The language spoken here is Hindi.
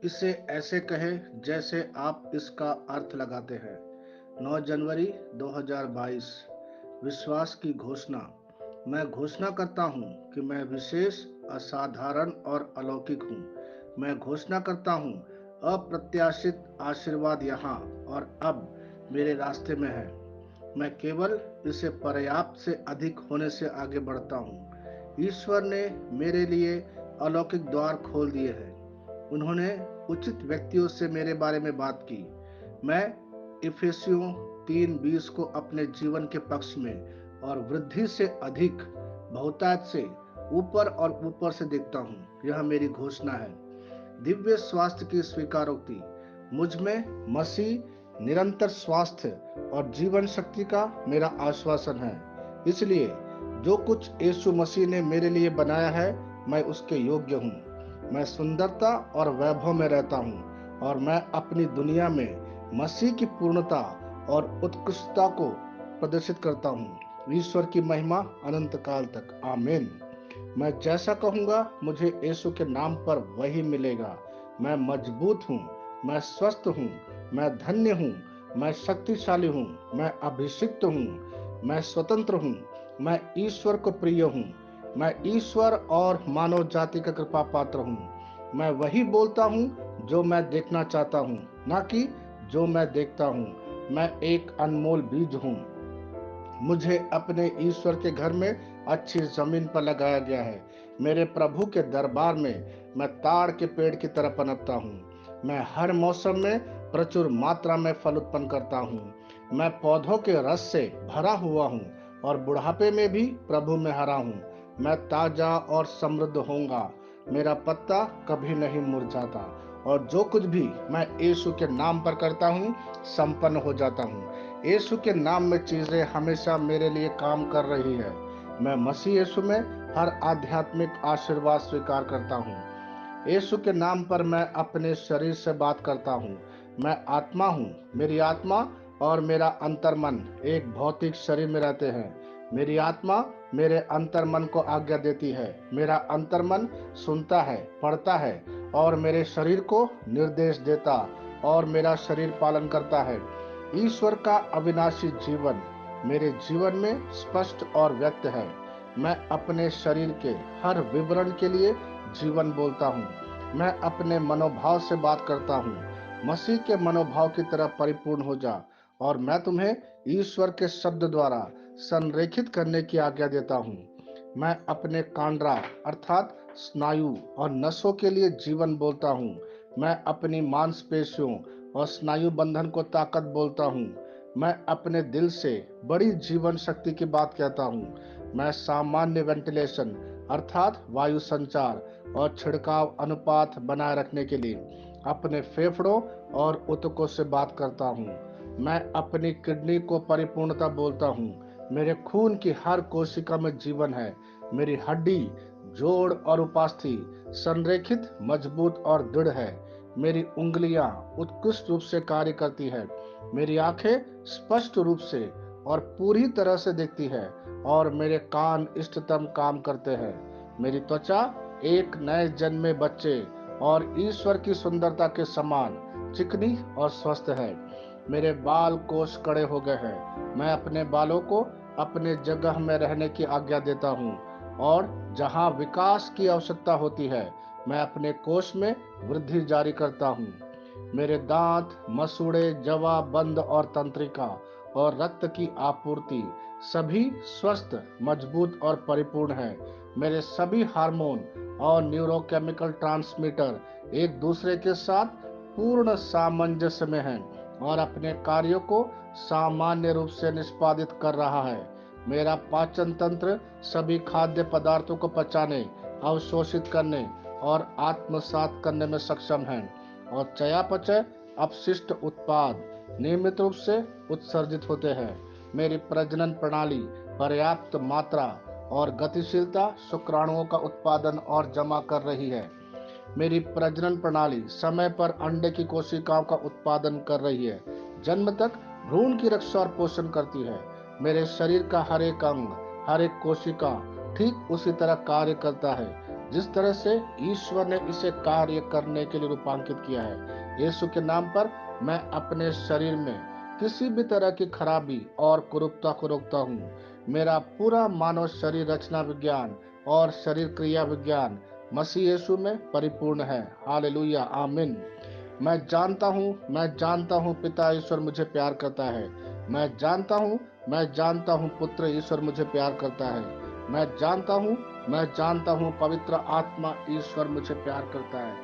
इसे ऐसे कहें जैसे आप इसका अर्थ लगाते हैं। 9 जनवरी 2022। विश्वास की घोषणा। मैं घोषणा करता हूँ कि मैं विशेष, असाधारण और अलौकिक हूँ। मैं घोषणा करता हूँ अप्रत्याशित आशीर्वाद यहाँ और अब मेरे रास्ते में है। मैं केवल इसे पर्याप्त से अधिक होने से आगे बढ़ता हूँ। ईश्वर ने मेरे लिए अलौकिक द्वार खोल दिए हैं। उन्होंने उचित व्यक्तियों से मेरे बारे में बात की। मैं इफिसियों 3:20 को अपने जीवन के पक्ष में और वृद्धि से अधिक, बहुतायत से ऊपर और ऊपर से देखता हूँ। यह मेरी घोषणा है। दिव्य स्वास्थ्य की स्वीकारोक्ति। मुझ में मसीह निरंतर स्वास्थ्य और जीवन शक्ति का मेरा आश्वासन है। इसलिए जो कुछ यीशु मसीह ने मेरे लिए बनाया है, मैं उसके योग्य हूँ। मैं सुंदरता और वैभव में रहता हूँ और मैं अपनी दुनिया में मसीह की पूर्णता और उत्कृष्टता को प्रदर्शित करता हूँ। ईश्वर की महिमा अनंत काल तक। आमीन। मैं जैसा कहूंगा मुझे यीशु के नाम पर वही मिलेगा। मैं मजबूत हूँ, मैं स्वस्थ हूँ, मैं धन्य हूँ, मैं शक्तिशाली हूँ, मैं अभिषिक्त हूँ, मैं स्वतंत्र हूँ, मैं ईश्वर को प्रिय हूँ, मैं ईश्वर और मानव जाति का कृपा पात्र हूँ। मैं वही बोलता हूँ जो मैं देखना चाहता हूँ, ना कि जो मैं देखता हूँ। मैं एक अनमोल बीज हूँ। मुझे अपने ईश्वर के घर में अच्छी जमीन पर लगाया गया है। मेरे प्रभु के दरबार में मैं ताड़ के पेड़ की तरह पनपता हूँ। मैं हर मौसम में प्रचुर मात्रा में फल उत्पन्न करता हूँ। मैं पौधों के रस से भरा हुआ हूँ और बुढ़ापे में भी प्रभु में हरा हूँ। मैं ताजा और समृद्ध होऊंगा। मेरा पत्ता कभी नहीं मुरझाता और जो कुछ भी मैं यीशु के नाम पर करता हूँ, संपन्न हो जाता हूँ। यीशु के नाम में चीजें हमेशा मेरे लिए काम कर रही है। मैं मसीह यीशु में हर आध्यात्मिक आशीर्वाद स्वीकार करता हूँ। यीशु के नाम पर मैं अपने शरीर से बात करता हूँ। मैं आत्मा हूँ। मेरी आत्मा और मेरा अंतर्मन एक भौतिक शरीर में रहते हैं। मेरी आत्मा मेरे अंतर्मन को आज्ञा देती है। मेरा अंतर्मन सुनता है, पढ़ता है और मेरे शरीर को निर्देश देता और मेरा शरीर पालन करता है। ईश्वर का अविनाशी जीवन मेरे जीवन में स्पष्ट और व्यक्त है। मैं अपने शरीर के हर विवरण के लिए जीवन बोलता हूँ। मैं अपने मनोभाव से बात करता हूँ। मसीह के मनोभाव की तरह परिपूर्ण हो जा। और मैं तुम्हें ईश्वर के शब्द द्वारा संरेखित करने की आज्ञा देता हूँ। मैं अपने कांड्रा अर्थात स्नायु और नसों के लिए जीवन बोलता हूँ। मैं अपनी मांसपेशियों और स्नायु बंधन को ताकत बोलता हूँ। मैं अपने दिल से बड़ी जीवन शक्ति की बात कहता हूँ। मैं सामान्य वेंटिलेशन अर्थात वायु संचार और छिड़काव अनुपात बनाए रखने के लिए अपने फेफड़ों और ऊतकों से बात करता हूँ। मैं अपनी किडनी को परिपूर्णता बोलता हूँ। मेरे खून की हर कोशिका में जीवन है। मेरी हड्डी, जोड़ और उपास्थि संरेखित, मजबूत और दृढ़ है। मेरी उंगलियां उत्कृष्ट रूप से कार्य करती है। मेरी आंखें स्पष्ट रूप से और पूरी तरह से दिखती है और मेरे कान इष्टतम काम करते हैं। मेरी त्वचा एक नए जन्मे बच्चे और ईश्वर की सुंदरता के समान चिकनी और स्वस्थ है। मेरे बाल कोष कड़े हो गए हैं। मैं अपने बालों को अपने जगह में रहने की आज्ञा देता हूँ और जहाँ विकास की आवश्यकता होती है, मैं अपने कोष में वृद्धि जारी करता हूँ। मेरे दांत, मसूड़े, जवा, बंद और तंत्रिका और रक्त की आपूर्ति सभी स्वस्थ, मजबूत और परिपूर्ण है। मेरे सभी हार्मोन और न्यूरोकेमिकल ट्रांसमीटर एक दूसरे के साथ पूर्ण सामंजस्य में हैं और अपने कार्यों को सामान्य रूप से निष्पादित कर रहा है। मेरा पाचन तंत्र सभी खाद्य पदार्थों को पचाने, अवशोषित करने और आत्मसात करने में सक्षम है और चयापचय अपशिष्ट उत्पाद नियमित रूप से उत्सर्जित होते हैं। मेरी प्रजनन प्रणाली पर्याप्त मात्रा और गतिशीलता शुक्राणुओं का उत्पादन और जमा कर रही है। मेरी प्रजनन प्रणाली समय पर अंडे की कोशिकाओं का उत्पादन कर रही है। जन्म तक भ्रूण की रक्षा और पोषण करती है। मेरे शरीर का हर एक अंग, हर एक कोशिका ठीक उसी तरह कार्य करता है। जिस तरह से ईश्वर ने इसे कार्य करने के लिए रूपांकित किया है। यीशु के नाम पर मैं अपने शरीर में किसी भी तरह की खराबी और कुरूपता को रोकता हूँ। मेरा पूरा मानव शरीर रचना विज्ञान और शरीर क्रिया विज्ञान मसीह यीशु में परिपूर्ण है। हालेलुया, आमीन। मैं जानता हूँ पिता ईश्वर मुझे प्यार करता है। मैं जानता हूँ पुत्र ईश्वर मुझे प्यार करता है। मैं जानता हूँ पवित्र आत्मा ईश्वर मुझे प्यार करता है।